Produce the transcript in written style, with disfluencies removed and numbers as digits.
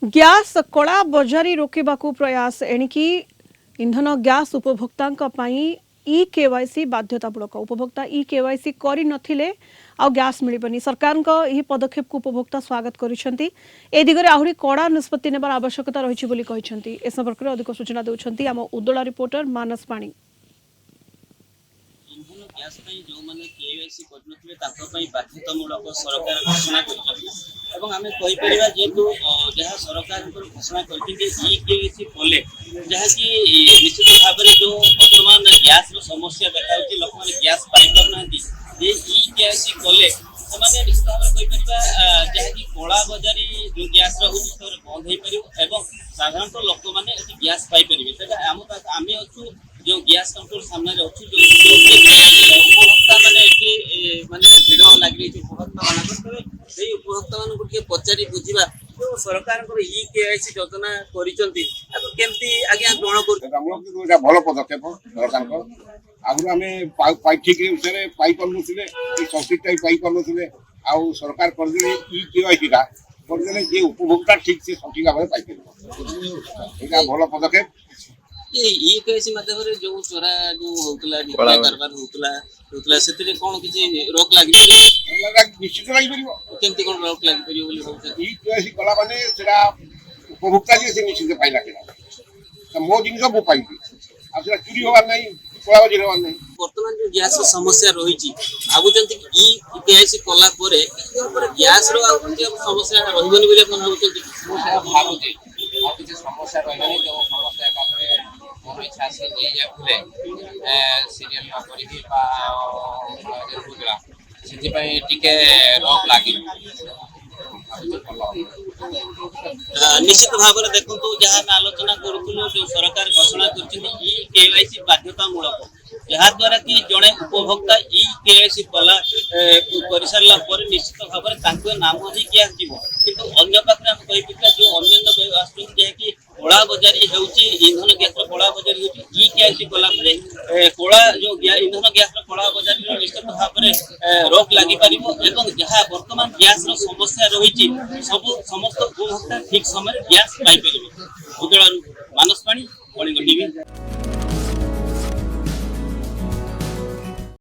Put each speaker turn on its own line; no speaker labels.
Gas କଳା ବଜାରୀ ରୋକିବାକୁ ପ୍ରୟାସ ଏଣିକି ଇନ୍ଧନ ଗ୍ୟାସ୍ ଉପଭୋକ୍ତାଙ୍କ ପାଇଁ ଇ କେୱାଇସି ବାଧ୍ୟତାମୂଳକ ଉପଭୋକ୍ତା ଇ କେୱାଇସି କରିନଥିଲେ ଆଉ ଗ୍ୟାସ୍ ମିଳିବନି ସରକାରଙ୍କ ଏହି ପଦକ୍ଷେପକୁ ଉପଭୋକ୍ତା ସ୍ୱାଗତ କରିଛନ୍ତି ଏ ଦିଗରେ ଆହୁରି କଡ଼ା ନିଷ୍ପତ୍ତି ନେବାର ଆବଶ୍ୟକତା ରହିଛି ବୋଲି କହିଛନ୍ତି ଏ ସମ୍ପର୍କରେ ଅଧିକ ସୂଚନା ଦେଉଛନ୍ତି ଆମ ଉଦଳା ରିପୋର୍ଟର ମାନସ ପାଣି।
इंधन गैस जो मैंने केवाईसी करनथिले ताको पई बाध्यतामूलक सरकार घोषणा करछथि एवं आमे कहि परिबा जेतु जहा सरकार घोषणा करछथि ई केवाईसी कोले जहा कि निश्चित भाव में जो वर्तमान गैस रो समस्या देखाउछि लोक माने गैस पाइ करनांती जे ई केवाईसी कोले समाने निश्चित भाव कहि परिबा जहा कि कोला बजारी जो गैस रो होछि तोर बंद होई परिबो एवं साधारणतः लोक माने गैस पाइ परिबे तेटा आमे अछु जो गैस कंट्रोल सामने अच्छी जो उपभोक्ता माने भिड़ लगी उपभोक्ता मान उपभोक्ता मान पचारि बुझा जो सरकार इ केवाईसी योजना करमती आज्ञा ग्रहण कर
भल पदक्षेप सरकार आगु आम ठीक विषय पाई पारे सब्सिडी पाई पारे आउ सरकार करदे इ केवाईसी करदे जे उपभोक्ता ठीक से सठिक भाव पाई भल पदक्षेप
ये केवाईसी माध्यम रे जो चोरा जो होतला कारबार होतला सेतिरे कोन किछि रोक लागि
निश्चित लागि परिबो
केमति कोन रोक लागि परिबो बोली होउछ
ई केवाईसी कला माने सेरा उपभोक्ता जे से निश्चित पाइला केना त मो जिंस बो पाइबी आ सेरा चोरी होवार नै कोलाबाजी होवार नै
वर्तमान जो गैस समस्या रही भावुंट इ केवाईसी कला गैस रो समस्या रही बोली अपन
भावुचे किसी समस्या रही जो समस्या मोर इच्छा से नहीं जाते सीरियल न करी टिके रॉक लगे
निश्चित भाव में देखो जहाँ आलोचना करूँ जो सरकार घोषणा कर बाध्यतामूलक जहाँ द्वारा कि जड़े उपभोक्ता इ केवाईसी कला कर सारा निश्चित भाव में नाम ही गैस जीव किंतु अन्य पाखे आम कहीपर जो अन्य आसुँच कला बजारी इंधन गैस कला बजारी इ केवाईसी कला कला जो इंधन गैस कला बजारी निश्चित भाव में रोक लगी पार जहाँ बर्तमान गैस समस्या रही सब समस्त उपभोक्ता ठीक समय गैस पाई पारे। उदलारू मानस पाणी।